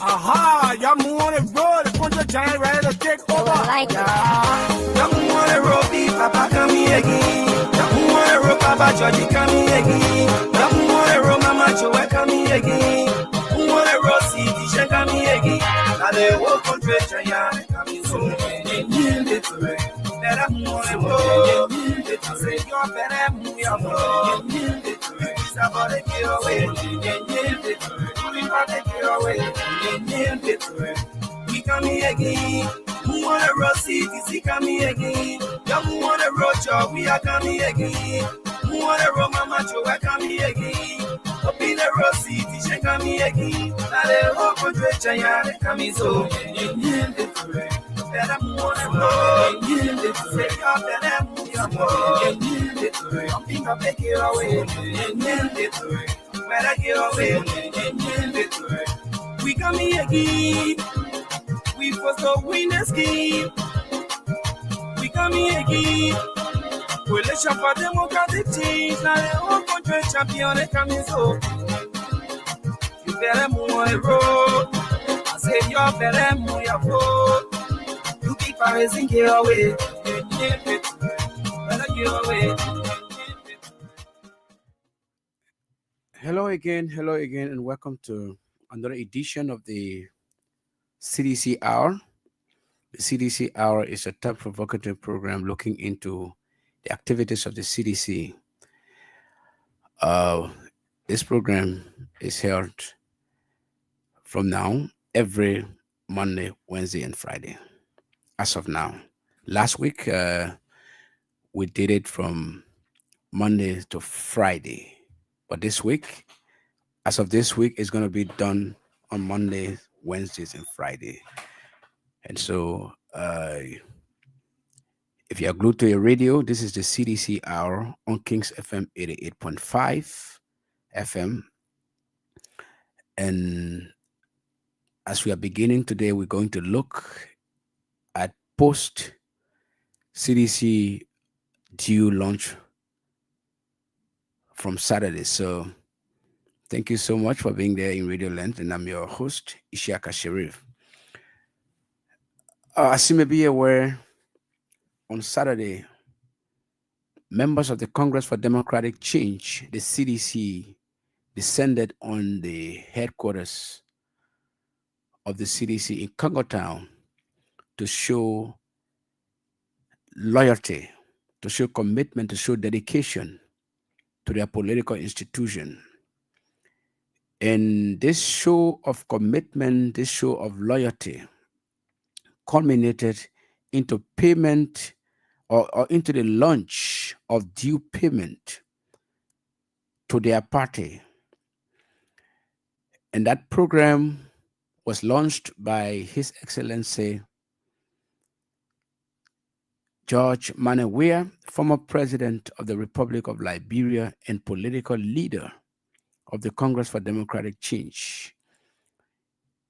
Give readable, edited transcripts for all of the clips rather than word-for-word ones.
Aha, y'all move on the road, the punch giant ready to take over. Like y'all move on the road, beat Papa come here again. Y'all move on the road, Papa Georgie come here again. Y'all move on the road, Mama Joe come here again. Move on the road, see Tisha come here again. Now they walk on treasure, yeah, coming soon. Yield it to me. Let them move on the road. Yield it to me. You're better, move your road. Yield it to me. It's about to get away. Yield it to me. We come here again. Who wanna roll CDC come here again? Yeah, who wanna roll job? We are coming again. Who wanna roll Mama Joe? I come here again. Up in the roll CDC come here again. Now they all contradiction, yeah, they coming so. Yield it to me. Better wanna roll. Yield it to me. Better move your roll. Yield it to me. I'm thinking I'll take it away. Yield it to me. Better get away. We come here again. We first go win the scheme. We come here again. Coalition for democratic change. Now the whole country champion they coming so. You better move on the road. I say you better move your vote. You keep raising get away. Better get away. Hello again, and welcome to another edition of the CDC Hour. The CDC Hour is a top provocative program looking into the activities of the CDC. This program is held from now every Monday, Wednesday, and Friday. As of now, last week we did it from Monday to Friday. But this week, as of this week, it's going to be done on Mondays, Wednesdays, and Friday. And so, if you are glued to your radio, this is the CDC Hour on Kings FM 88.5 FM. And as we are beginning today, we're going to look at post CDC due launch from Saturday. So thank you so much for being there in Radio Land, and I'm your host, Ishiaka Sharif. As you may be aware, on Saturday, members of the Congress for Democratic Change, the CDC, descended on the headquarters of the CDC in Congo Town to show loyalty, to show commitment, to show dedication to their political institution. And this show of commitment, this show of loyalty culminated into payment or into the launch of due payment to their party. And that program was launched by His Excellency George Manawea, former president of the Republic of Liberia and political leader of the Congress for Democratic Change.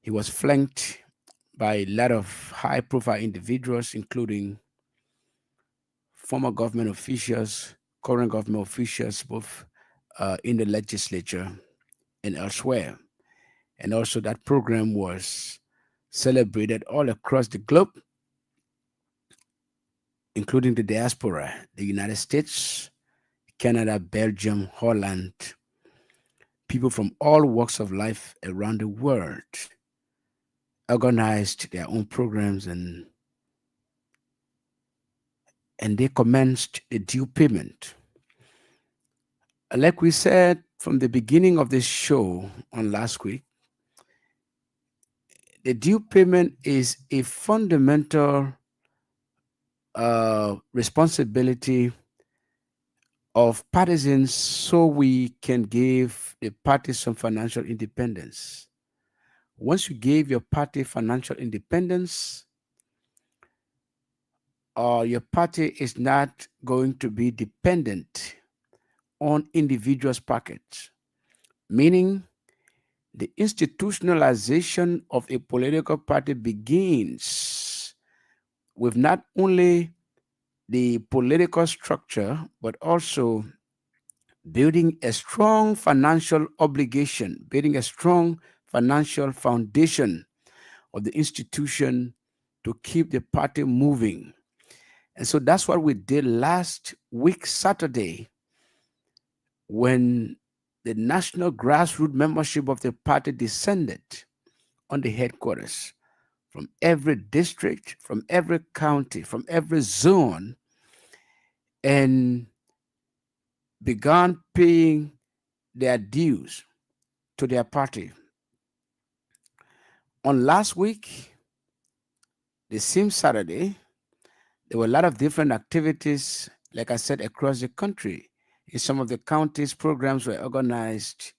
He was flanked by a lot of high-profile individuals, including former government officials, current government officials, both in the legislature and elsewhere. And also that program was celebrated all across the globe, including the diaspora, the United States, Canada, Belgium, Holland. People from all walks of life around the world organized their own programs, and they commenced the due payment. Like we said from the beginning of this show on last week, the due payment is a fundamental responsibility of partisans, so we can give the party some financial independence. Once you gave your party financial independence, your party is not going to be dependent on individuals' pockets, meaning the institutionalization of a political party begins with not only the political structure, but also building a strong financial obligation, building a strong financial foundation of the institution to keep the party moving. And so that's what we did last week, Saturday, when the national grassroots membership of the party descended on the headquarters from every district, from every county, from every zone, and began paying their dues to their party. On last week, the same Saturday, there were a lot of different activities, like I said, across the country. In some of the counties, programs were organized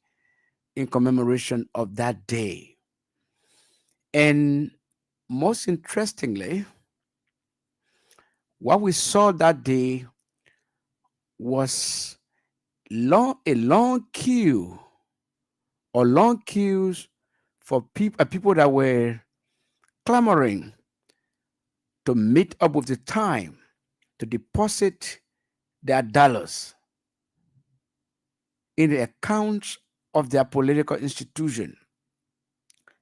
in commemoration of that day. And most interestingly, what we saw that day was a long queue or long queues for people that were clamoring to meet up with the time to deposit their dollars in the accounts of their political institution.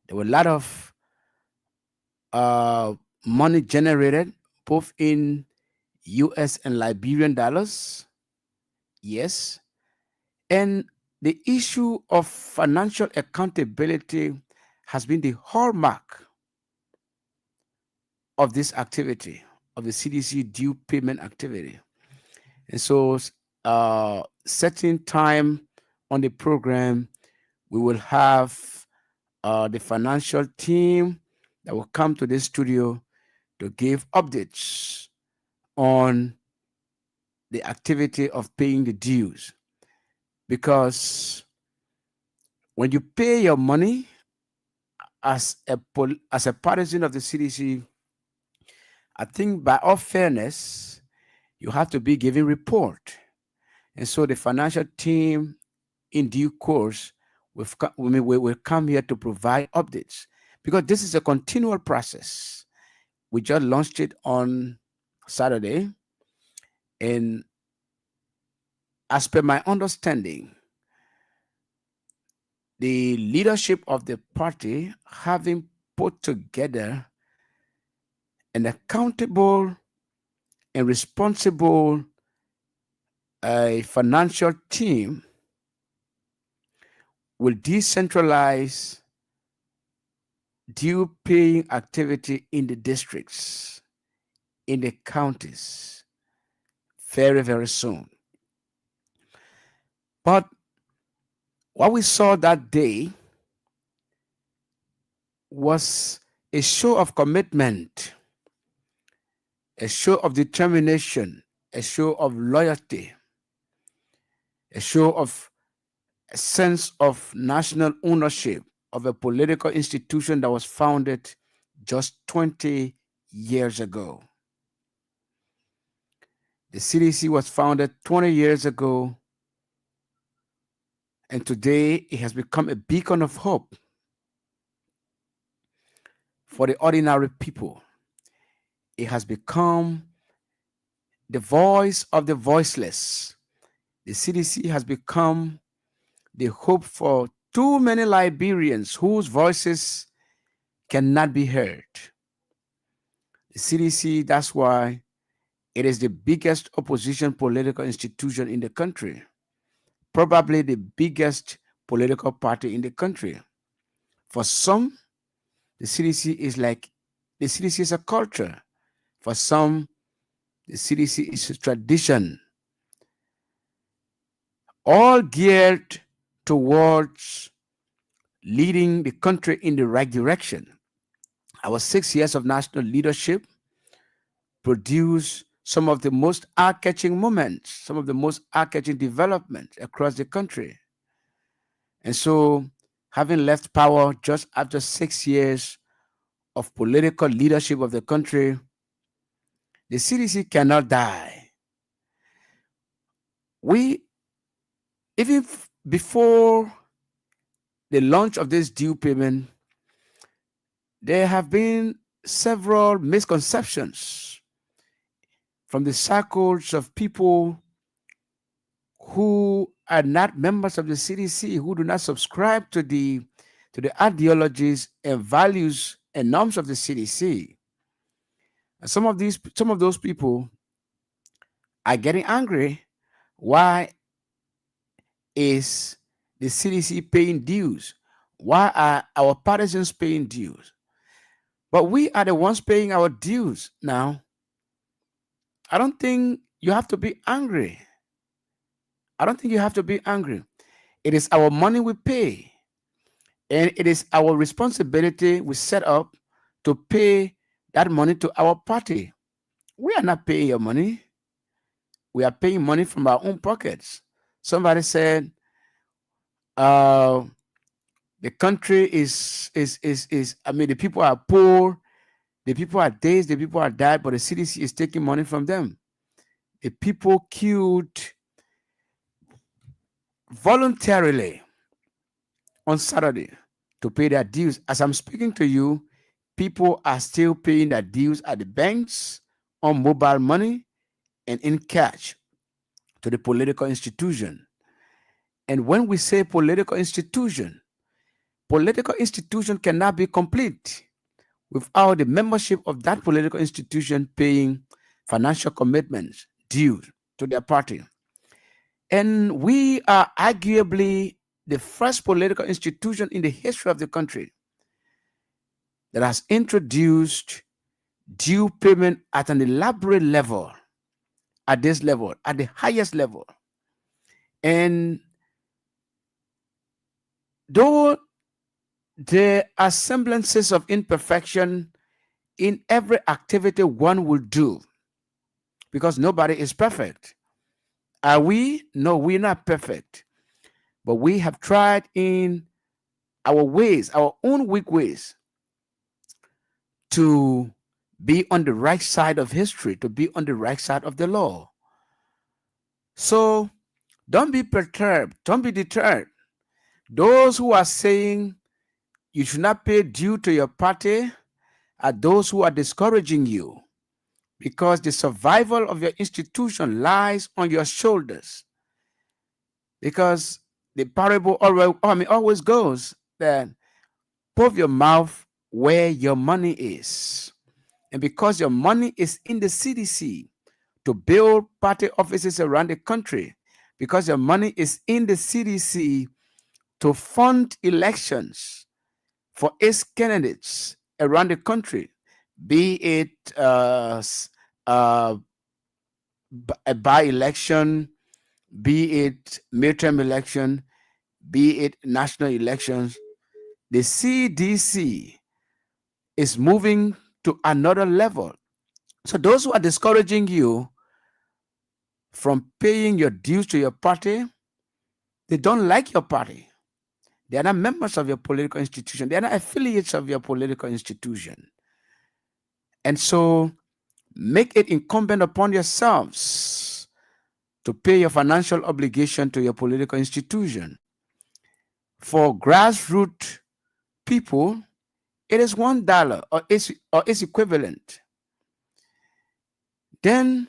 There were a lot of uh, money generated both in US and Liberian dollars. Yes. And the issue of financial accountability has been the hallmark of this activity, of the CDC due payment activity. And so, setting time on the program, we will have the financial team that will come to this studio to give updates on the activity of paying the dues. Because when you pay your money as a partisan of the CDC, I think by all fairness, you have to be giving report. And so the financial team, in due course, will come here to provide updates because this is a continual process. We just launched it on Saturday, and as per my understanding, the leadership of the party having put together an accountable and responsible financial team will decentralize due paying activity in the districts, in the counties, very, very soon. But what we saw that day was a show of commitment, a show of determination, a show of loyalty, a show of a sense of national ownership of a political institution that was founded just 20 years ago. The CDC was founded 20 years ago, and today it has become a beacon of hope for the ordinary people. It has become the voice of the voiceless. The CDC has become the hope for too many Liberians whose voices cannot be heard. The CDC, that's why it is the biggest opposition political institution in the country, probably the biggest political party in the country. For some, the CDC is a culture. For some, the CDC is a tradition, all geared towards leading the country in the right direction. Our 6 years of national leadership produced some of the most eye-catching moments, some of the most eye-catching developments across the country. And so, having left power just after 6 years of political leadership of the country, the CDC cannot die. We, even before the launch of this due payment, there have been several misconceptions from the circles of people who are not members of the CDC, who do not subscribe to the to the ideologies and values and norms of the CDC. And some of those people are getting angry. Why is the CDC paying dues? Why are our partisans paying dues? But we are the ones paying our dues now. I don't think you have to be angry. I don't think you have to be angry. It is our money we pay, and it is our responsibility we set up to pay that money to our party. We are not paying your money. We are paying money from our own pockets. Somebody said, uh, the country is. I mean, the people are poor, the people are dazed, the people are dead, but the CDC is taking money from them. The people queued voluntarily on Saturday to pay their dues. As I'm speaking to you, people are still paying their dues at the banks, on mobile money, and in cash to the political institution. And when we say political institution cannot be complete without the membership of that political institution paying financial commitments due to their party. And we are arguably the first political institution in the history of the country that has introduced due payment at an elaborate level, at this level, at the highest level. And though there are semblances of imperfection in every activity one will do, because nobody is perfect. Are we? No, we're not perfect. But we have tried in our ways, our own weak ways, to be on the right side of history, to be on the right side of the law. So don't be perturbed, don't be deterred. Those who are saying you should not pay due to your party are those who are discouraging you, because the survival of your institution lies on your shoulders. Because the parable always goes that put your mouth where your money is. And because your money is in the CDC to build party offices around the country, because your money is in the CDC to fund elections for its candidates around the country, be it a by-election, be it midterm election, be it national elections, the CDC is moving to another level. So those who are discouraging you from paying your dues to your party, they don't like your party. They are not members of your political institution. They are not affiliates of your political institution. And so make it incumbent upon yourselves to pay your financial obligation to your political institution. For grassroots people, it is $1 or its equivalent. Then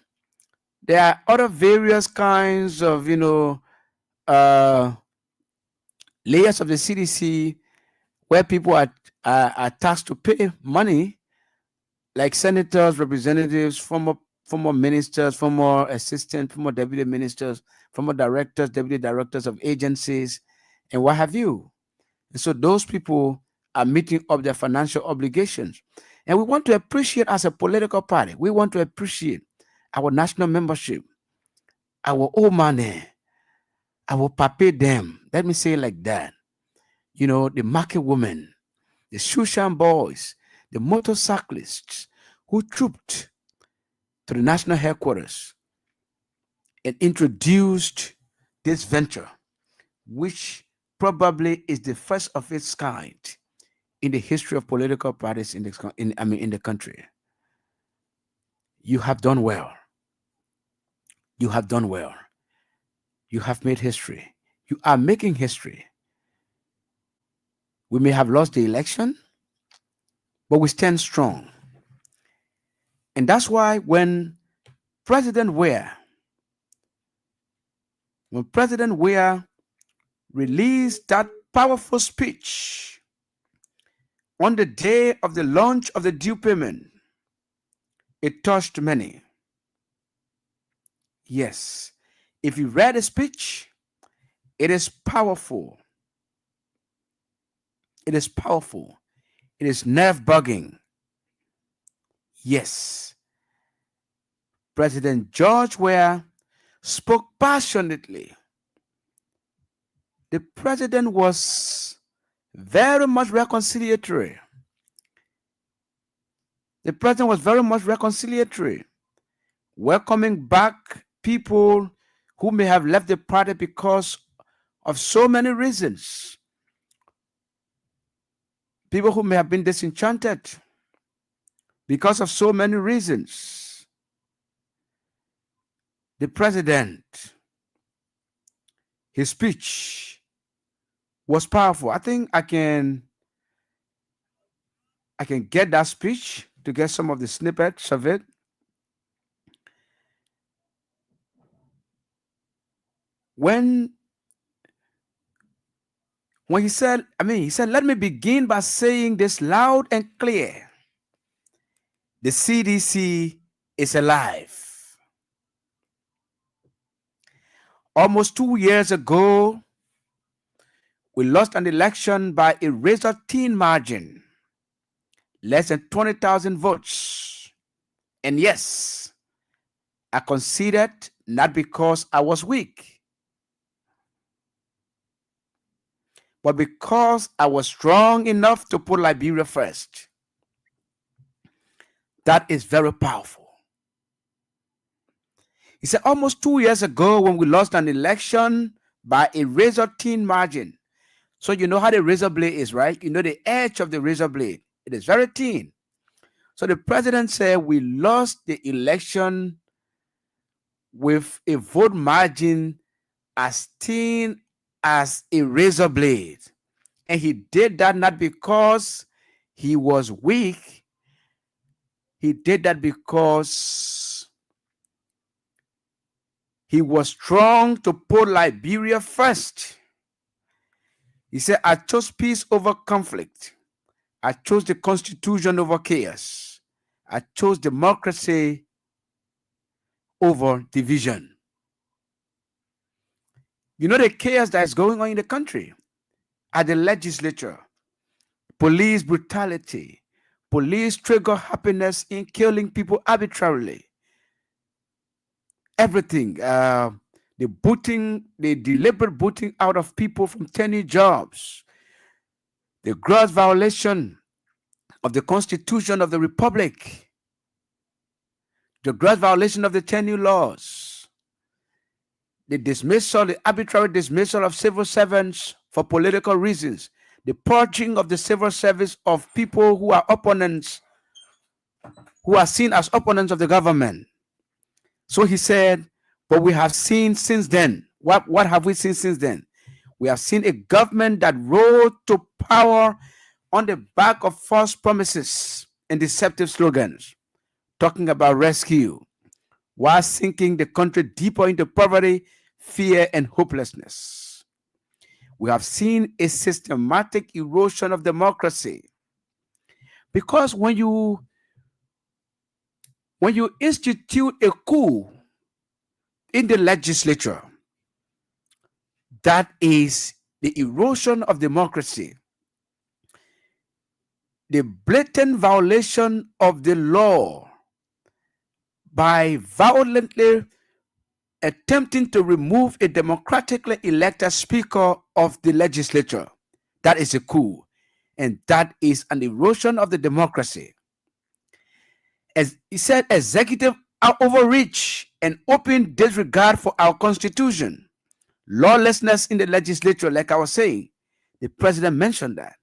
there are other various kinds of layers of the CDC where people are tasked to pay money, like senators, representatives, former ministers, former assistants, former deputy ministers, former directors, deputy directors of agencies, and what have you. And so those people are meeting up their financial obligations. And we want to appreciate, as a political party, we want to appreciate our national membership, our old money, our pape them. Let me say it like that. The market women, the shoeshine boys, the motorcyclists who trooped to the national headquarters and introduced this venture, which probably is the first of its kind in the history of political parties in the country. You have done well. You have done well. You have made history. You are making history. We may have lost the election, but we stand strong. And that's why when President Weah released that powerful speech On the day of the launch of the due payment, it touched many. Yes, if you read the speech, it is powerful. It is powerful. It is nerve bugging. Yes, President George Weah spoke passionately. The president was very much reconciliatory. The president was very much reconciliatory, welcoming back people who may have left the party because of so many reasons. People who may have been disenchanted because of so many reasons. The president, his speech was powerful. I think I can get that speech to get some of the snippets of it. When he said, let me begin by saying this loud and clear. The CDC is alive. Almost 2 years ago, we lost an election by a razor-thin margin, less than 20,000 votes. And yes, I conceded not because I was weak, but because I was strong enough to put Liberia first. That is very powerful. He said almost 2 years ago when we lost an election by a razor-thin margin. So you know how the razor blade is, right? You know the edge of the razor blade. It is very thin. So the president said we lost the election with a vote margin as thin as a razor blade. And he did that not because he was weak. He did that because he was strong to put Liberia first. He said, I chose peace over conflict. I chose the Constitution over chaos. I chose democracy over division. You know the chaos that is going on in the country at the legislature. Police brutality. Police trigger happiness in killing people arbitrarily. Everything. The deliberate booting out of people from tenure jobs. The gross violation of the Constitution of the Republic. The gross violation of the tenure laws. The arbitrary dismissal of civil servants for political reasons. The purging of the civil service of people who are opponents, who are seen as opponents of the government. So he said, but we have seen since then. What have we seen since then? We have seen a government that rose to power on the back of false promises and deceptive slogans, talking about rescue, while sinking the country deeper into poverty, fear, and hopelessness. We have seen a systematic erosion of democracy. Because when you institute a coup in the legislature, that is the erosion of democracy, the blatant violation of the law by violently attempting to remove a democratically elected speaker of the legislature. That is a coup, and that is an erosion of the democracy. As he said, executive overreach and open disregard for our constitution, lawlessness in the legislature, like I was saying. The president mentioned that,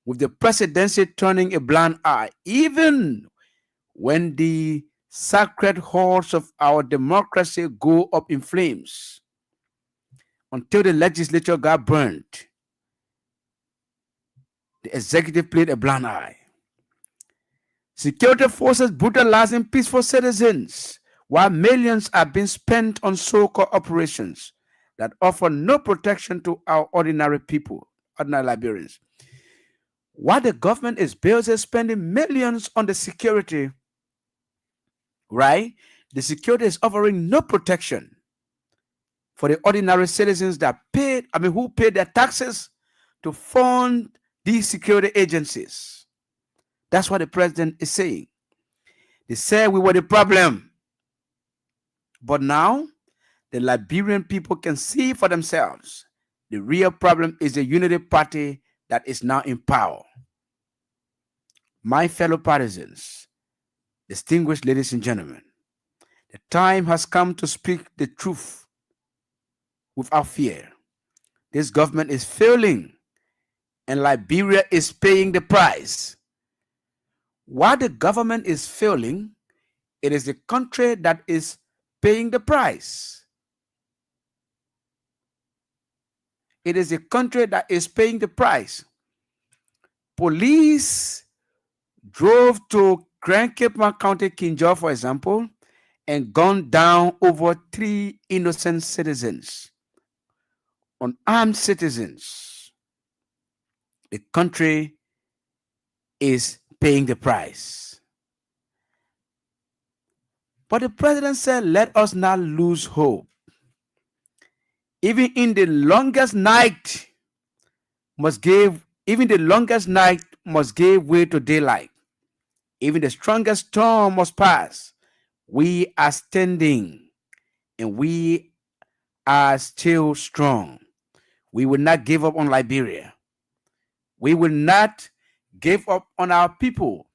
with the presidency turning a blind eye, even when the sacred halls of our democracy go up in flames, until the legislature got burnt. The executive played a blind eye. Security forces brutalizing peaceful citizens, while millions are being spent on so-called operations that offer no protection to our ordinary people, ordinary Liberians. While the government is busy spending millions on the security, right? The security is offering no protection for the ordinary citizens who paid their taxes to fund these security agencies. That's what the president is saying. They said we were the problem, but now the Liberian people can see for themselves. The real problem is the Unity Party that is now in power. My fellow partisans, distinguished ladies and gentlemen, the time has come to speak the truth without fear. This government is failing, and Liberia is paying the price. While the government is failing, it is the country that is paying the price. It is the country that is paying the price. Police drove to Grand Cape County, Kinjor, for example, and gunned down over 3 innocent citizens, unarmed citizens. The country is paying the price. But the president said, let us not lose hope. Even the longest night must give way to daylight. Even the strongest storm must pass. We are standing and we are still strong. We will not give up on Liberia. We will not give up on our people.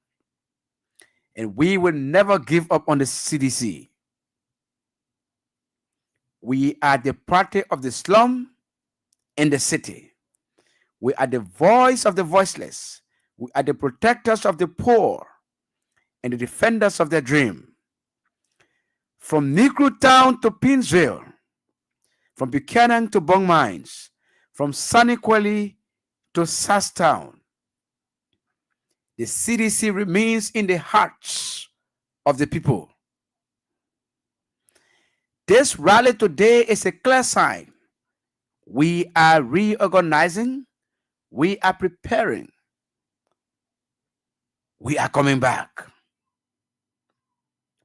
And we will never give up on the CDC. We are the party of the slum and the city. We are the voice of the voiceless. We are the protectors of the poor and the defenders of their dream. From Negro Town to Pinsville, from Buchanan to Bong Mines, from Saniquelli to Sasstown, the CDC remains in the hearts of the people. This rally today is a clear sign. We are reorganizing. We are preparing. We are coming back.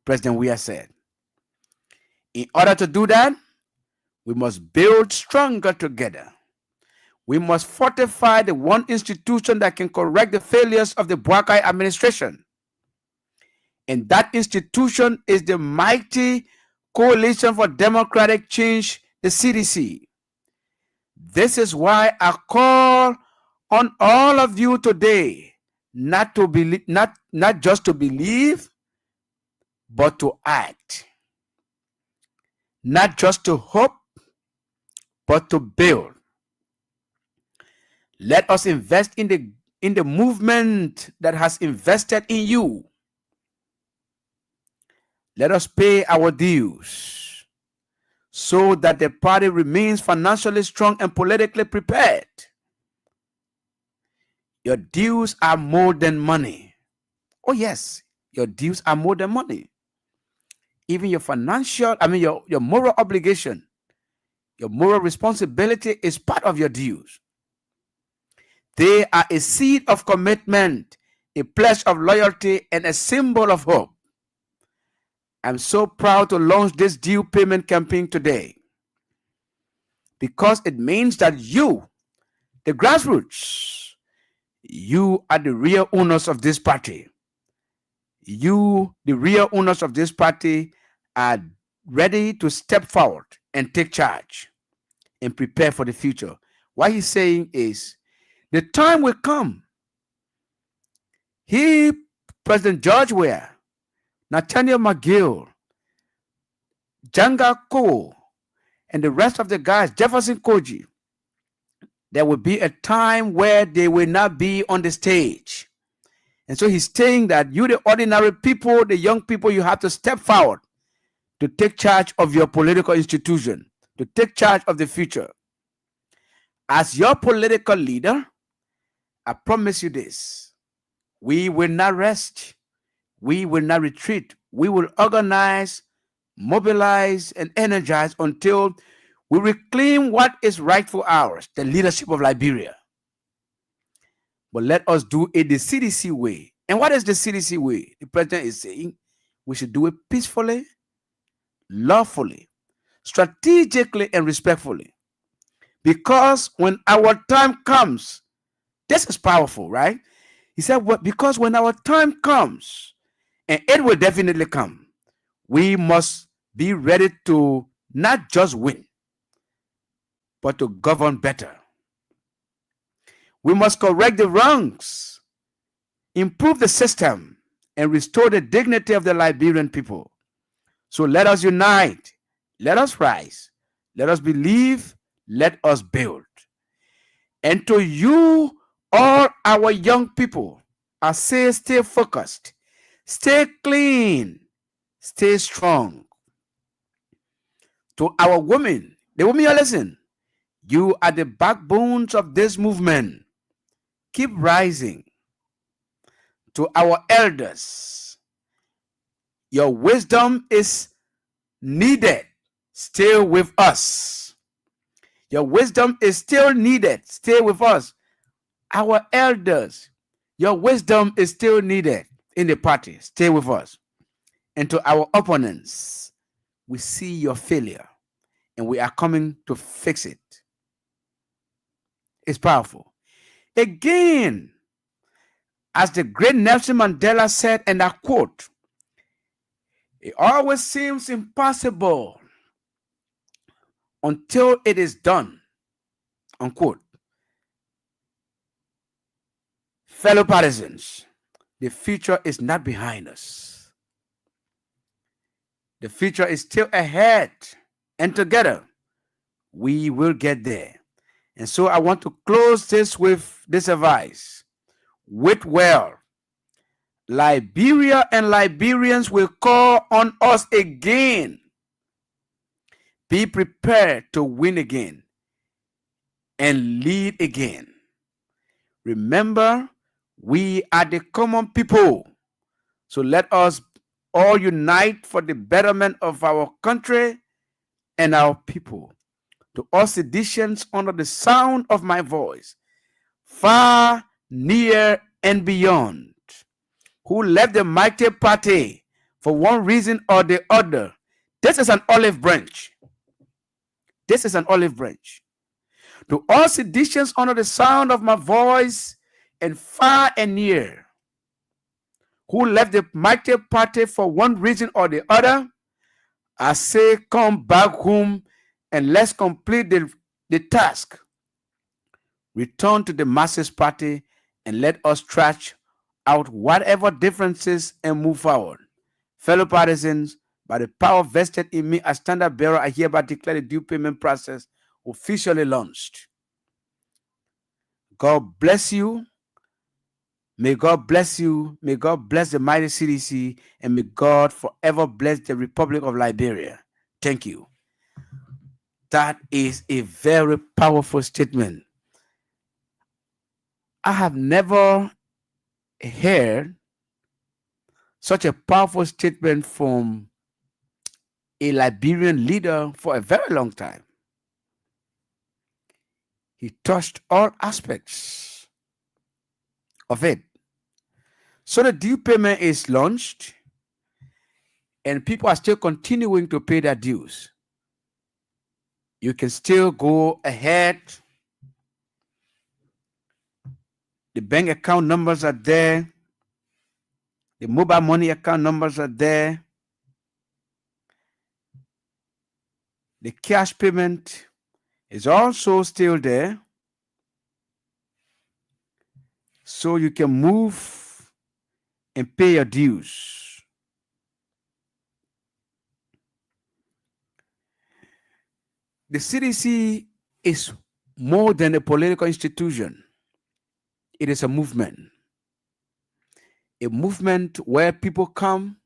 President Weah said. In order to do that, we must build stronger together. We must fortify the one institution that can correct the failures of the Boakai administration. And that institution is the mighty Coalition for Democratic Change, the CDC. This is why I call on all of you today not just to believe, but to act. Not just to hope, but to build. Let us invest in the movement that has invested in you. Let us pay our dues so that the party remains financially strong and politically prepared. Your dues are more than money. Oh yes, your dues are more than money. Even your your moral obligation, your moral responsibility is part of your dues. They are a seed of commitment, a pledge of loyalty, and a symbol of hope. I'm so proud to launch this due payment campaign today because it means that you, the grassroots, you are the real owners of this party. You, the real owners of this party, are ready to step forward and take charge and prepare for the future. What he's saying is, the time will come. President George Weah, Nathaniel McGill, Janga Ko, and the rest of the guys, Jefferson Koji, there will be a time where they will not be on the stage. And so he's saying that you, the ordinary people, the young people, you have to step forward to take charge of your political institution, to take charge of the future. As your political leader, I promise you this: we will not rest. We will not retreat. We will organize, mobilize, and energize until we reclaim what is rightful ours, the leadership of Liberia. But let us do it the CDC way. And what is the CDC way? The president is saying we should do it peacefully, lawfully, strategically, and respectfully. Because when our time comes, this is powerful, right? He said, "What? Because when our time comes, and it will definitely come, we must be ready to not just win, but to govern better. We must correct the wrongs, improve the system, and restore the dignity of the Liberian people. So let us unite, let us rise, let us believe, let us build." And to you, all our young people, I say stay focused, stay clean, stay strong. To our women, the women you listen, you are the backbones of this movement. Keep rising. To our elders, your wisdom is needed. Stay with us. Your wisdom is still needed. Stay with us. Our elders, your wisdom is still needed in the party. Stay with us. And to our opponents, we see your failure and we are coming to fix it. It's powerful. Again, as the great Nelson Mandela said, and I quote, "It always seems impossible until it is done," unquote. Fellow partisans, the future is not behind us. The future is still ahead, and together we will get there. And so I want to close this with this advice. Wait well. Liberia and Liberians will call on us again. Be prepared to win again and lead again. Remember, we are the common people. So let us all unite for the betterment of our country and our people. To all citizens under the sound of my voice, far, near, and beyond, who left the mighty party for one reason or the other, this is an olive branch. This is an olive branch. To all citizens under the sound of my voice, and far and near, who left the mighty party for one reason or the other, I say, come back home and let's complete the task. Return to the masses party and let us trash out whatever differences and move forward. Fellow partisans, by the power vested in me as standard bearer, I hereby declare the due payment process officially launched. God bless you. May God bless you. May God bless the mighty CDC, and may God forever bless the Republic of Liberia. Thank you. That is a very powerful statement. I have never heard such a powerful statement from a Liberian leader for a very long time. He touched all aspects of it. So the due payment is launched, and people are still continuing to pay their dues. You can still go ahead. The bank account numbers are there. The mobile money account numbers are there. The cash payment is also still there. So you can move and pay your dues. The CDC is more than a political institution. It is a movement where people come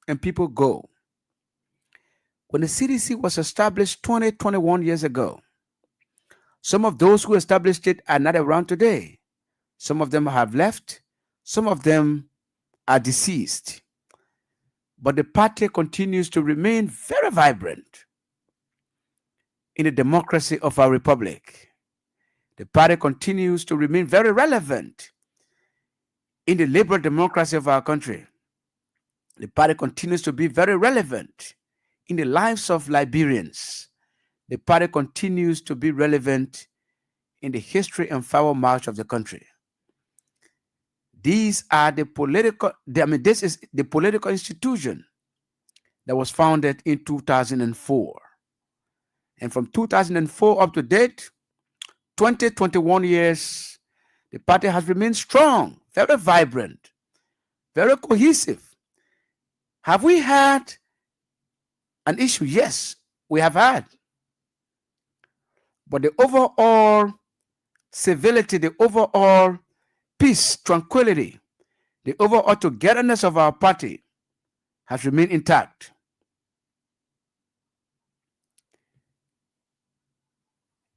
and people go. When the CDC was established 21 years ago, some of those who established it are not around today. Some of them have left. Some of them are deceased. But the party continues to remain very vibrant in the democracy of our republic. The party continues to remain very relevant in the liberal democracy of our country. The party continues to be very relevant in the lives of Liberians. The party continues to be relevant in the history and forward march of the country. These are the political, this is the political institution that was founded in 2004. And from 2004 up to date, 21 years, the party has remained strong, very vibrant, very cohesive. Have we had an issue? Yes, we have had. But the overall civility, the overall peace, tranquility, the overall togetherness of our party has remained intact.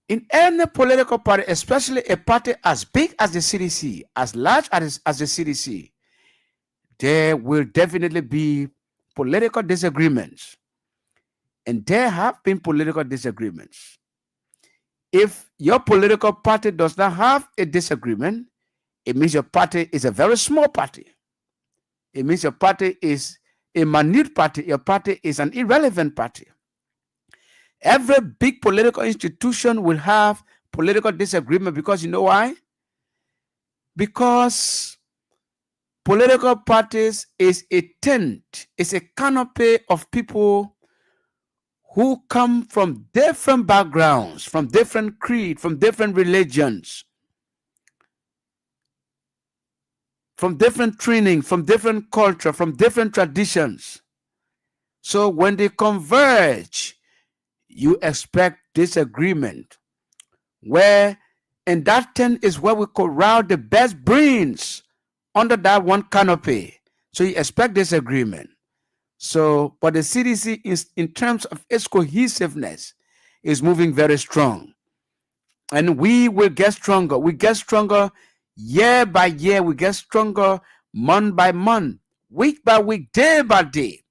In any political party, especially a party as big as the CDC, as large as the CDC, there will definitely be political disagreements. And there have been political disagreements. If your political party does not have a disagreement, it means your party is a very small party. It means your party is a minute party. Your party is an irrelevant party. Every big political institution will have political disagreement because you know why? Because political parties is a tent, it's a canopy of people who come from different backgrounds, from different creed, from different religions, from different training, from different culture, from different traditions. So when they converge, you expect disagreement. Where in that tent is where we corral the best brains under that one canopy. So you expect disagreement. So, but the CDC is, in terms of its cohesiveness, is moving very strong. And we will get stronger. We get stronger year by year. We get stronger month by month, week by week, day by day,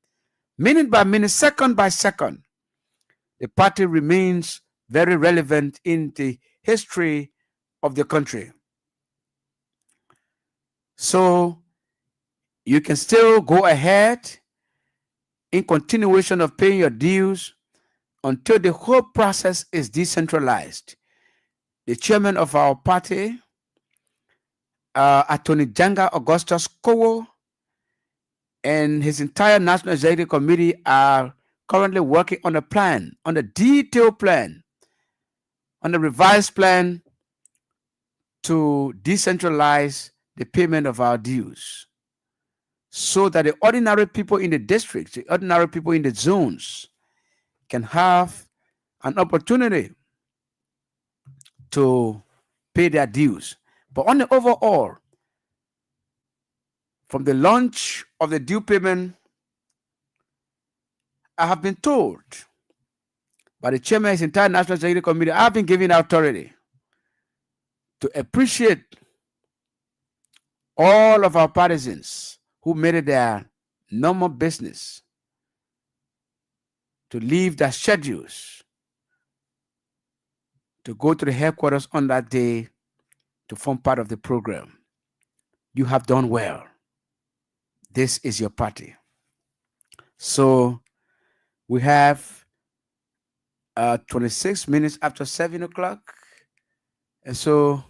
minute by minute, second by second. The party remains very relevant in the history of the country. So you can still go ahead in continuation of paying your dues until the whole process is decentralized. The chairman of our party, Attorney Janga Augustus Kowo, and his entire National Executive Committee are currently working on a plan, on a detailed plan, on a revised plan to decentralize the payment of our dues so that the ordinary people in the districts, the ordinary people in the zones can have an opportunity to pay their dues. But on the overall, from the launch of the due payment, I have been told by the chairman of his entire National Executive Committee, I've been given authority to appreciate all of our partisans who made it their normal business to leave their schedules to go to the headquarters on that day to form part of the program. You have done well. This is your party. So we have 26 minutes after 7 o'clock. And so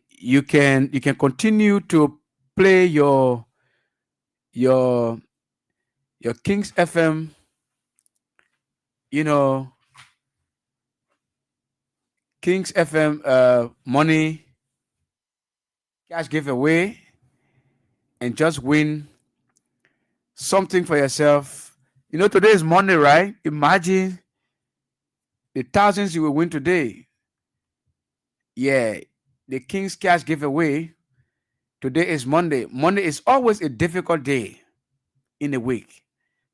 you can continue to play your Kings FM, Kings FM money cash giveaway, and just win something for yourself. Today is Monday, right? Imagine the thousands you will win today. Yeah, the King's Cash giveaway. Today is Monday. Monday is always a difficult day in the week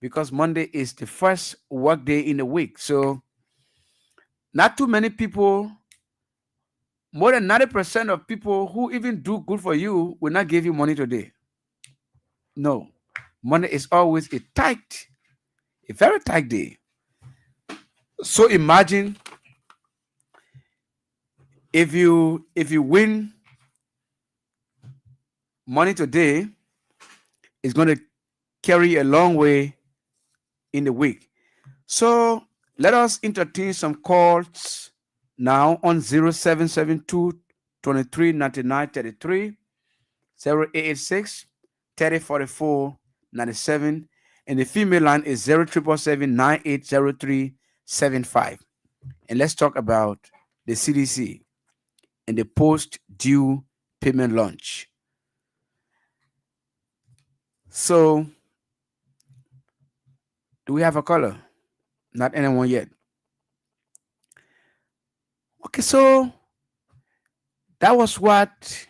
because Monday is the first work day in the week. So not too many people, more than 90% of people who even do good for you will not give you money today. No. Monday is always a very tight day. So imagine If you win money today, it's going to carry a long way in the week. So let us entertain some calls now on 0772 239933, 0886 3044 97, and the female line is 0777 980375. And let's talk about the CDC and the post due payment launch. So, do we have a caller? Not anyone yet. Okay, so that was what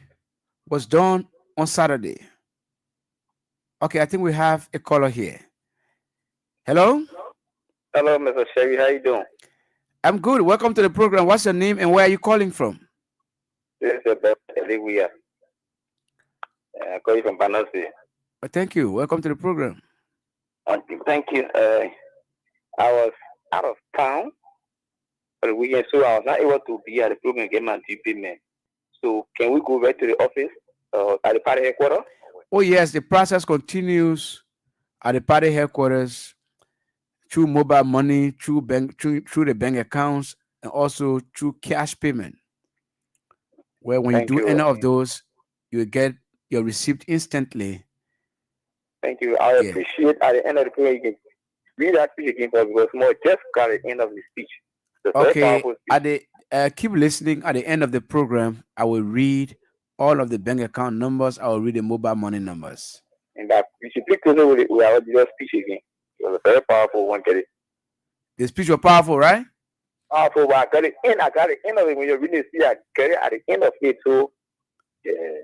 was done on Saturday. Okay, I think we have a caller here. Hello? Hello, Mr. Sherry. How you doing? I'm good. Welcome to the program. What's your name and where are you calling from? This is Olivia. I call you from Panasi. Thank you. Welcome to the program. Thank you. I was out of town for the weekend, so I was not able to be at the program and get my due payment. So can we go back to the office at the party headquarters? Oh, yes. The process continues at the party headquarters through mobile money, through the bank accounts, and also through cash payment. Where when Thank you do you. any of those, you get your receipt instantly. Thank you. I appreciate at the end of the program you can read that speech again for because more just got at the end of the speech. Okay. At the keep listening. At the end of the program, I will read all of the bank account numbers. I will read the mobile money numbers. And that you should pick closer with our speech again. It was a very powerful one, Kelly. The speech was powerful, right? Powerful, but I got it end of it when you're reading the speech. I got it at the end of it, so yeah.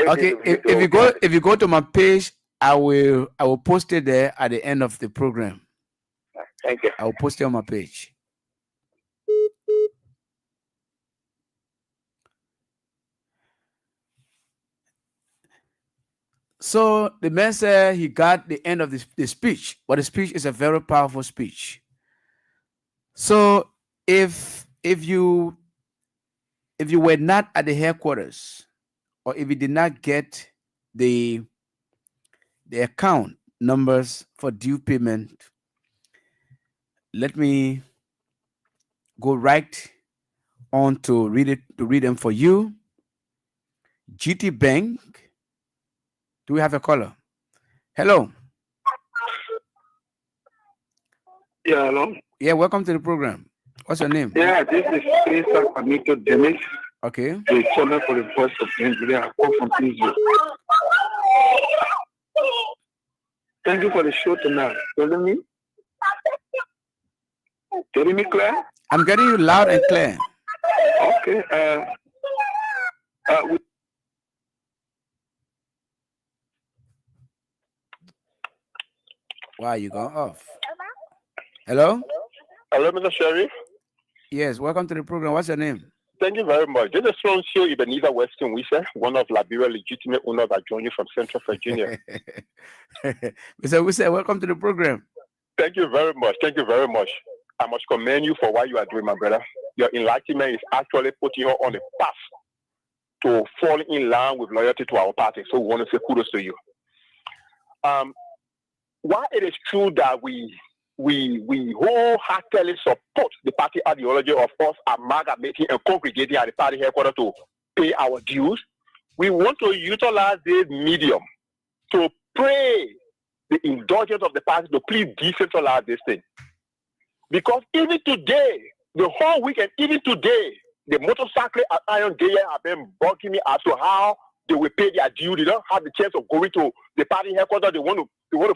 Okay, if you go to my page, I will post it there at the end of the program. Thank you. I will post it on my page. So the man said he got the end of the speech, but the speech is a very powerful speech. So if you were not at the headquarters, or if you did not get the account numbers for due payment, let me go right on to read them for you. GT Bank. Do we have a caller? Hello. Yeah, hello. Yeah, welcome to the program. What's your name? Yeah, this is Teresa Anito Dennis. Okay. The channel for the voice of Nigeria. I call from Israel. Thank you for the show tonight. Telling me? Getting me clear? I'm getting you loud and clear. Okay. Why you going off? Hello? Hello, Mr. Sheriff. Yes, welcome to the program. What's your name? Thank you very much. This is Francio Ebenezer Weston Wisa, one of Liberia's legitimate owners that joined you from Central Virginia. Mr. Wisa, welcome to the program. Thank you very much. Thank you very much. I must commend you for what you are doing, my brother. Your enlightenment is actually putting you on the path to fall in line with loyalty to our party. So we want to say kudos to you. While it is true that we wholeheartedly support the party ideology of us amalgamating and congregating at the party headquarters to pay our dues, we want to utilize this medium to pray the indulgence of the party to please decentralize this thing. Because even today, the whole weekend, even today, the motorcycle at Iron Gate have been bugging me as to how they will pay their due. They don't have the chance of going to the party headquarters. They want to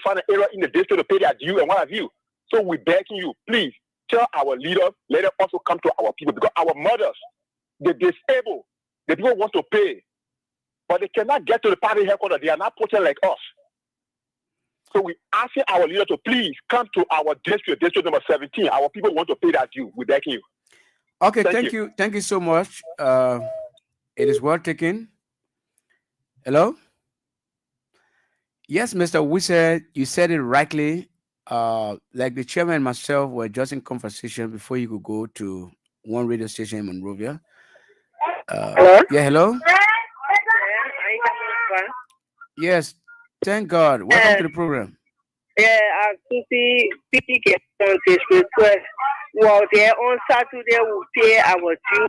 find an area in the district to pay their due and what have you. So we're begging you, please tell our leaders, let them also come to our people, because our mothers, the disabled, the people want to pay, but they cannot get to the party headquarters. They are not putting like us. So we're asking our leaders to please come to our district number 17. Our people want to pay that due. We're begging you. Okay, thank you. Thank you so much. It is well taken. Hello? Yes, Mr. Wisa, you said it rightly. Like the chairman and myself were just in conversation before you could go to one radio station in Monrovia. Hello? Yeah, hello? Yeah, Yes, thank God. Welcome to the program. I see PTK on Facebook 12. Well, there on Saturday, we'll pay our due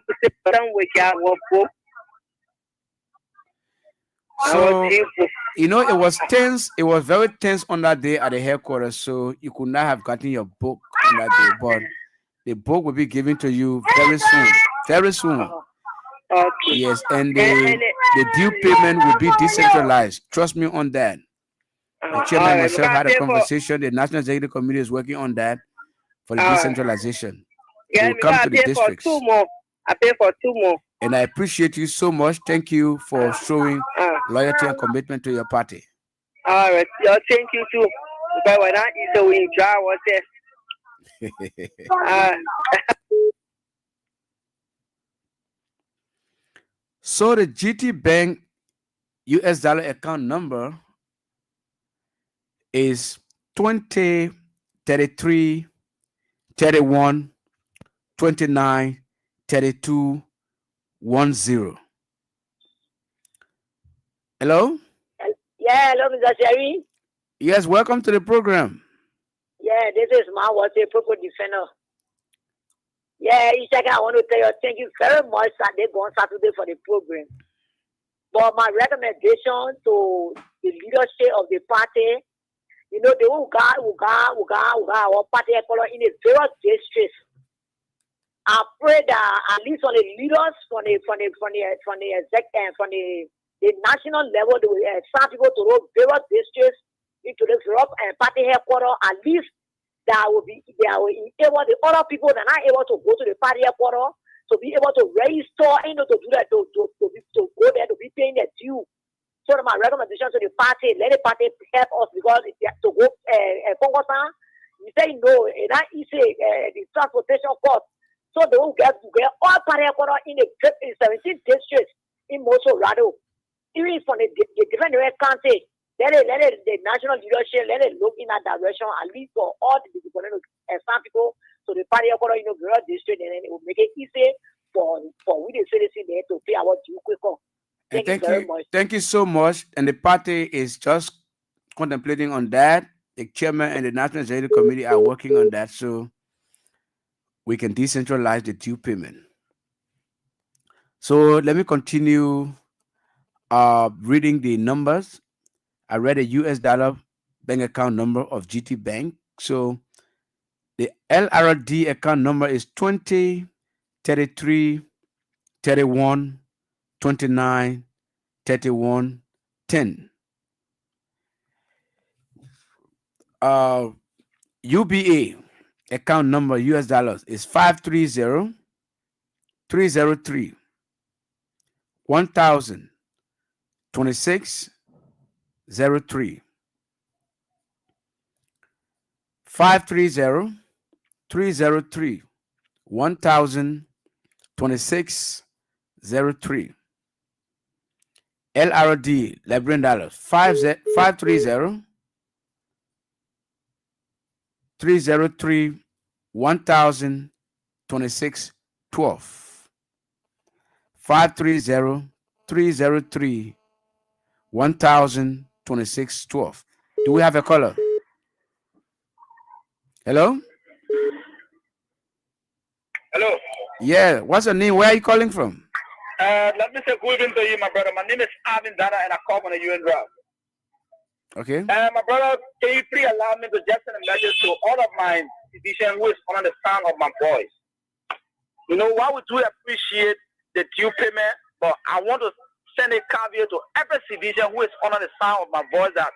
with our book. So, you know, it was tense. It was very tense on that day at the headquarters. So you could not have gotten your book on that day. But the book will be given to you very soon. Very soon. Okay. Yes, and the due payment will be decentralized. Trust me on that. The chairman and myself had a conversation. The National Executive Committee is working on that for the decentralization. Yeah, it will come to the districts. For 2 more. I pay for 2 more. And I appreciate you so much. Thank you for showing loyalty and commitment to your party. All right. Thank you too. Because when I eat, so we enjoy ourselves. So the GT Bank US dollar account number is 20 33 31 29 32 10. Hello? Yeah, hello, Mr. Sherry. Yes, welcome to the program. Yeah, this is my water Poco Defender. Yeah, I want to tell you thank you very much Saturday for the program. But my recommendation to the leadership of the party, you know, they will go our party in a various districts. I pray that at least on the leaders from the national level, they will start people to roll various districts into the party headquarters. At least they will able the other people that are not able to go to the party headquarters to be able to register, you know, to do that, to go there to be paying their due. So my recommendation to the party, let the party help us because to go Congress, you say no, and that is the transportation cost. So they will get all party headquarters in 17 districts in Mosorado. Even from the different county, let the national leadership let it look in that direction at least for all the people some people to the party headquarters in the rural district, and then it will make it easy for we the citizens there to pay our due quicker. Thank you very much. Thank you so much. And the party is just contemplating on that. The chairman and the National Executive Committee are working on that so we can decentralize the due payment. So let me continue reading the numbers. I read a US dollar bank account number of GT Bank. So the LRD account number is 20 33 31 29 31 10. UBA account number US dollars is 530 303 1000 26 03. 530 303 1000 26 03. LRD Liberian dollars 530 303 1000 26 12. 530 303 1000 26 12. Do we have a caller? Hello? Hello. Yeah, what's your name? Where are you calling from? Let me say good evening to you, my brother. My name is Arvin Dana, and I call from the UN Drive. Okay. My brother, can you please allow me to just send a message to all of my physicians who is on the sound of my voice? You know, while we do appreciate the due payment, but I want to send a caveat to every civilian who is under the sound of my voice that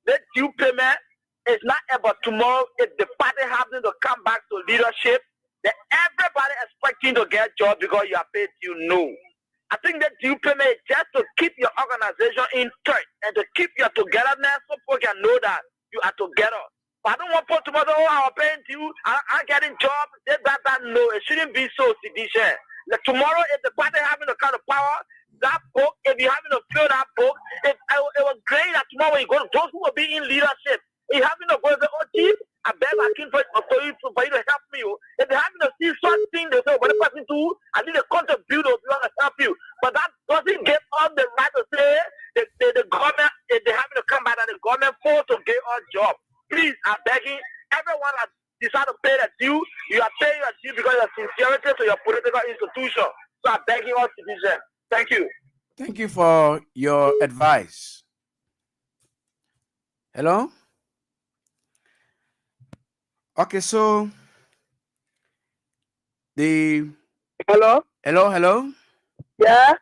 the due payment is not about tomorrow. If the party happens to come back to leadership, then everybody expecting to get jobs because you are paid due. No. I think that due payment is just to keep your organization intact and to keep your togetherness so people can know that you are together. But I don't want people tomorrow, oh, I'm paying due, I'm getting jobs, that. No, it shouldn't be so, Sidisha. Like tomorrow, if the party having the kind of power, that book, if you having to fill that book, it was great that tomorrow when you go to those who will be in leadership, you having to go to the chief, I beg I can for you to help me. If they having to see something, they say, what the person do, us job. Please, I'm begging everyone that decide to pay the due. You are paying your due because of sincerity to your political institution. So I'm begging all citizens. Thank you. Thank you for your advice. Hello? Okay, so Hello? Hello? Yeah?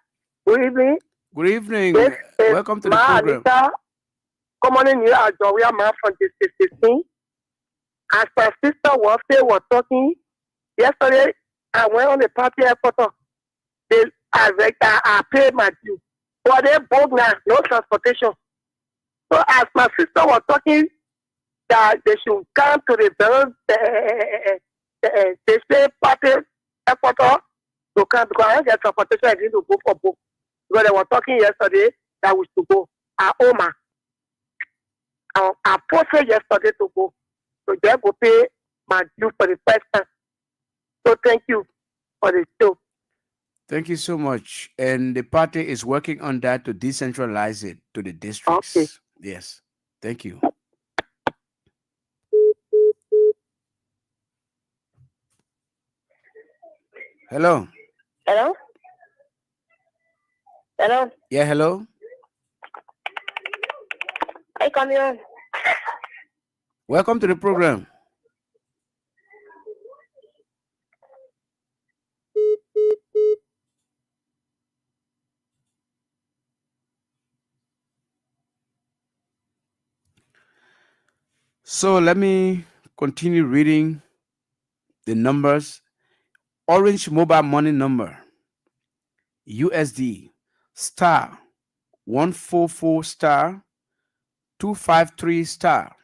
Good evening. Good evening. This is Welcome to the program. Anita, commoning you as Joria man from District 16. As my sister was talking, yesterday I went on the party airport. I paid my due. But they both now, no transportation. So as my sister was talking, that they should come to they say party airport to come because I don't get transportation. I need to go for both. Because they were talking yesterday that we should go. Oma. I posted yesterday to go. So they go pay my due for the first time. So thank you for the show. Thank you so much. And the party is working on that to decentralize it to the districts. Okay. Yes. Thank you. Hello. Hello? Hello? Yeah, hello. Hey, come here. Welcome to the program. So let me continue reading the numbers. Orange mobile money number USD star 144 star 253 star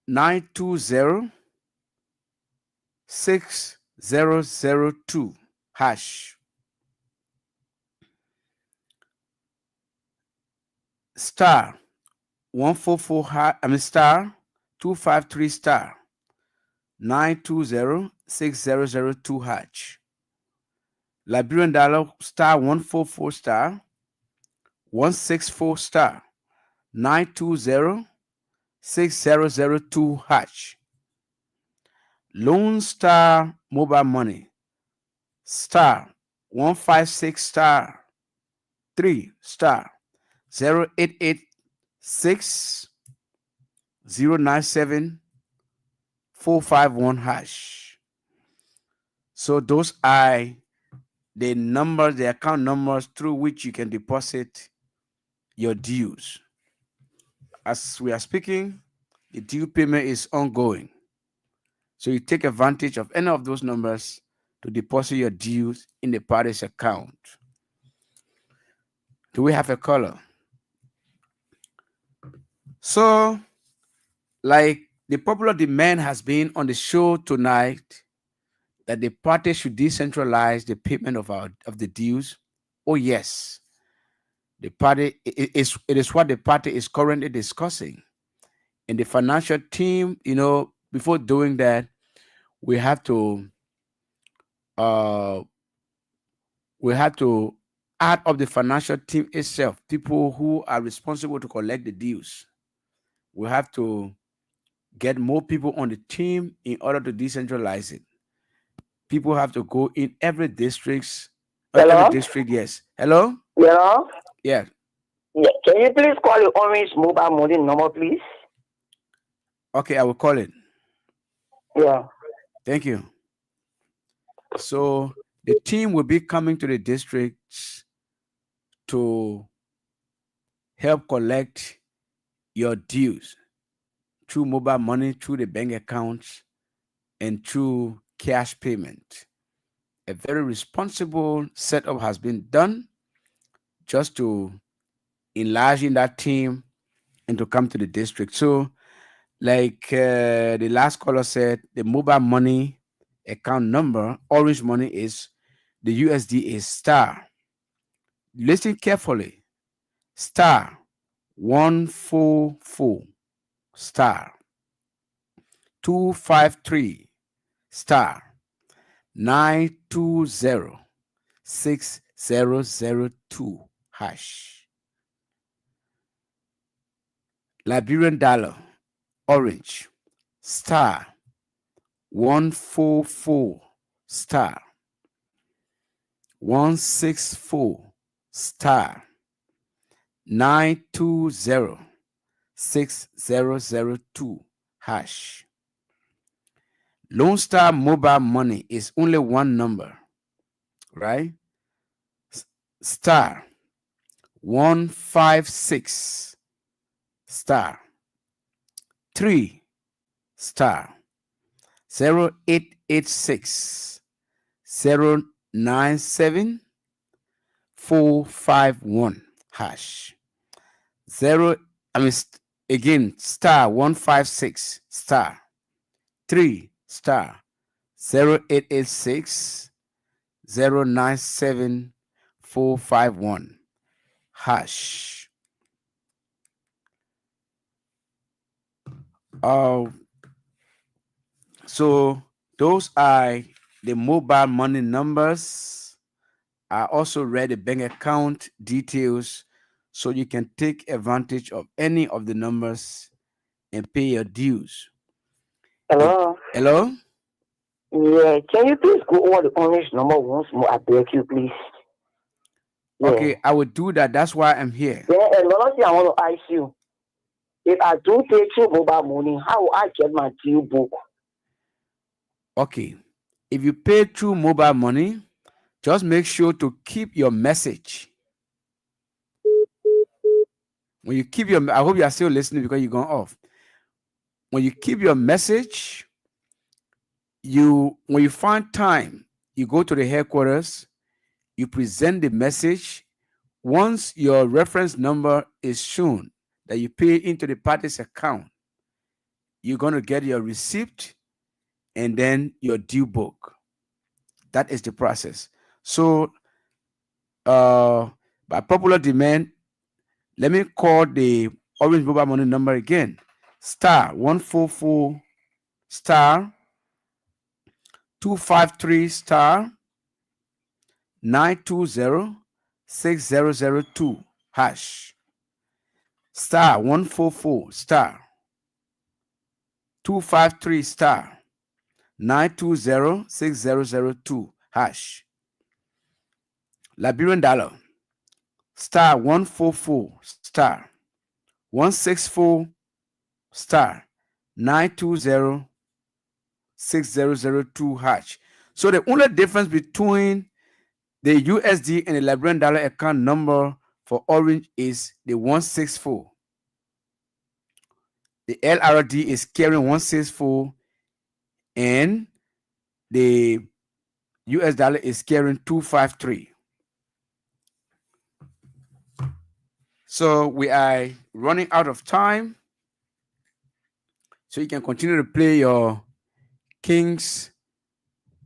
920 6002 hash star 144 star 253 star 920 6002 hash. Liberian dollar star 144 star 164 star 920 6002 hash. Lone Star mobile money star 156 star 3 star 0886 097 451 hash. So those are the numbers, the account numbers through which you can deposit your dues. As we are speaking, the due payment is ongoing. So you take advantage of any of those numbers to deposit your dues in the party's account. Do we have a caller? So, like the popular demand has been on the show tonight that the party should decentralize the payment of the dues. Oh yes, the party it is what the party is currently discussing. And the financial team, before doing that, we have to add up the financial team itself, people who are responsible to collect the dues. We have to get more people on the team in order to decentralize it. People have to go in every district. Hello? Every district, yes. Hello? Hello? Yeah. Yeah. Can you please call the orange mobile money number, please? Okay, I will call it. Yeah. Thank you. So the team will be coming to the districts to help collect your dues through mobile money, through the bank accounts, and through cash payment. A very responsible setup has been done just to enlarge in that team and to come to the district. So, like the last caller said, the mobile money account number, orange money, is the USD is star. Listen carefully. Star 144 star 253 star 920 6002 hash. Liberian dollar, orange, star 144 star 164 star 920 6002 hash. Lone Star mobile money is only one number, right? Star 156 star 3 star 0886 097 451 hash. Again, star 156 star 3 star 0886 097 451 hash. So those are the mobile money numbers. I also read the bank account details so you can take advantage of any of the numbers and pay your dues. Hello? Hello? Yeah, can you please go over the orange number once more? I beg you, please. Yeah. Okay, I will do that. That's why I'm here. Then another thing I want to ask you. If I do pay through mobile money, how will I get my due book? Okay. If you pay through mobile money, just make sure to keep your message. When you keep your, I hope you are still listening because you're going off. When you keep your message, when you find time, you go to the headquarters, you present the message. Once your reference number is shown that you pay into the party's account, you're going to get your receipt and then your due book. That is the process. So, by popular demand, let me call the Orange Mobile Money number again. Star 144 star 253 star 920 6002 hash. Star 144 star 253 star 920 6002 hash. Liberian dollar star 144 star 164 star 920 6002 hash. So the only difference between the USD and the Liberian dollar account number for Orange is the 164. The LRD is carrying 164 and the US dollar is carrying 253. So we are running out of time. So you can continue to play your King's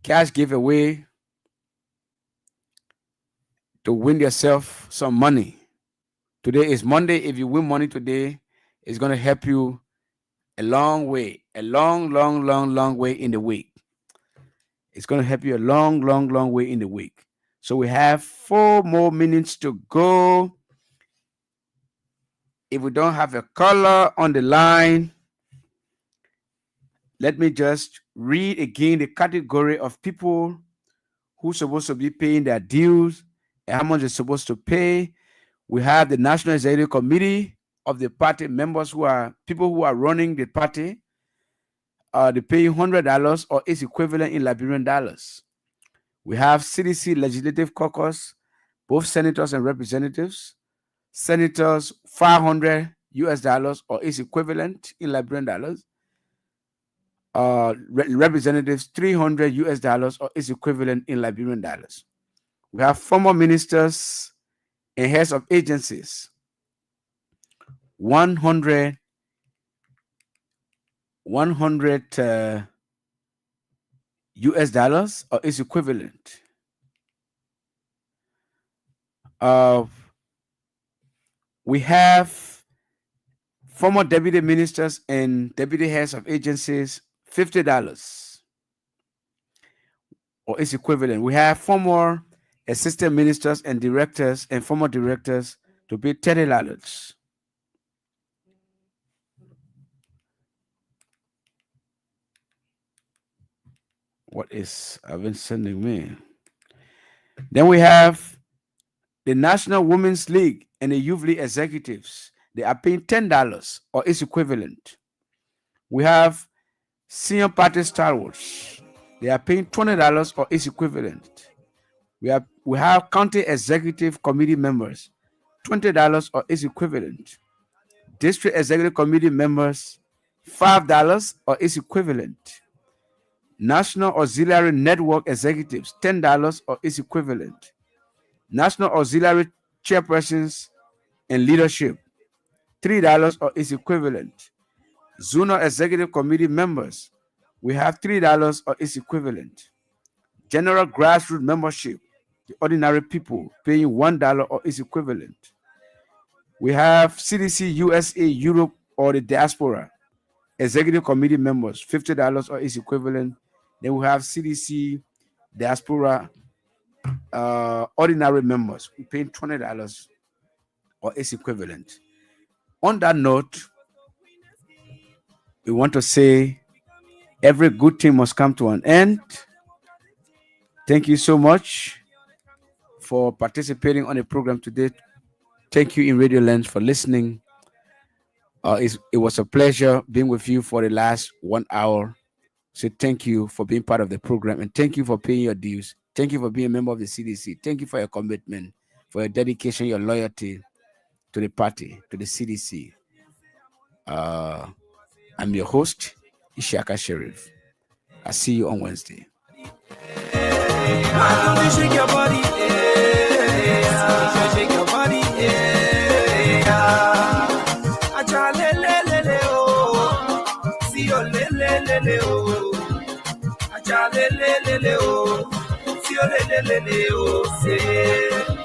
cash giveaway to win yourself some money. Today is Monday. If you win money today, it's going to help you a long way, a long way in the week. It's going to help you a long way in the week. So we have 4 more minutes to go. If we don't have a caller on the line, let me just read again the category of people who's supposed to be paying their dues and how much they're supposed to pay. We have the National Executive Committee of the party members who are people who are running the party. They pay $100 or its equivalent in Liberian dollars. We have CDC Legislative Caucus, both senators and representatives. Senators, $500 or its equivalent in Liberian dollars. Representatives, $300 or its equivalent in Liberian dollars. We have former ministers and heads of agencies, $100 or its equivalent. We have former deputy ministers and deputy heads of agencies, $50 or its equivalent. We have former assistant ministers and directors and former directors to pay $30. What is I've been sending me? Then we have the National Women's League and the Youth League executives. They are paying $10 or its equivalent. We have senior party stalwarts. They are paying $20 or its equivalent. We have county executive committee members, $20 or its equivalent. District executive committee members, $5 or its equivalent. National Auxiliary Network executives, $10 or its equivalent. National Auxiliary chairpersons and leadership, $3 or its equivalent. Zonal Executive Committee members, we have $3 or its equivalent. General grassroots membership, the ordinary people paying $1 or its equivalent. We have CDC USA Europe or the diaspora executive committee members, $50 or its equivalent. Then we have CDC diaspora ordinary members paying $20 or its equivalent. On that note, we want to say every good thing must come to an end. Thank you so much for participating on the program today. Thank you in Radio Lens for listening. It was a pleasure being with you for the last 1 hour. So thank you for being part of the program, and thank you for paying your dues. Thank you for being a member of the CDC. Thank you for your commitment, for your dedication, your loyalty to the party, to the CDC. I'm your host, Ishaka Sharif. I'll see you on Wednesday. Shake your body, shake your body, see your lele, oh, see your lele, oh, say.